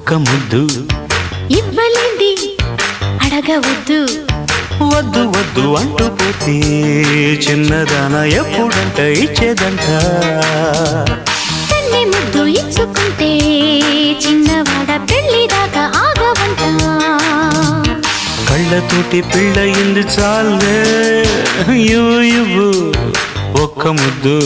ఒక్క ముద్దు ఇవ్వలేంది అడగవద్దు వద్దు వద్దు అంటూ పోతే చిన్నదాన ఎప్పుడంట ఇచ్చేదంట తన్ని ముద్దు ఇచ్చుకుంటే చిన్నవాడ పెళ్లి దాకా ఆగవంట కళ్ళతోటి పిళ్ళయింది చాలే ఇవ్వు ఒక్క ముద్దు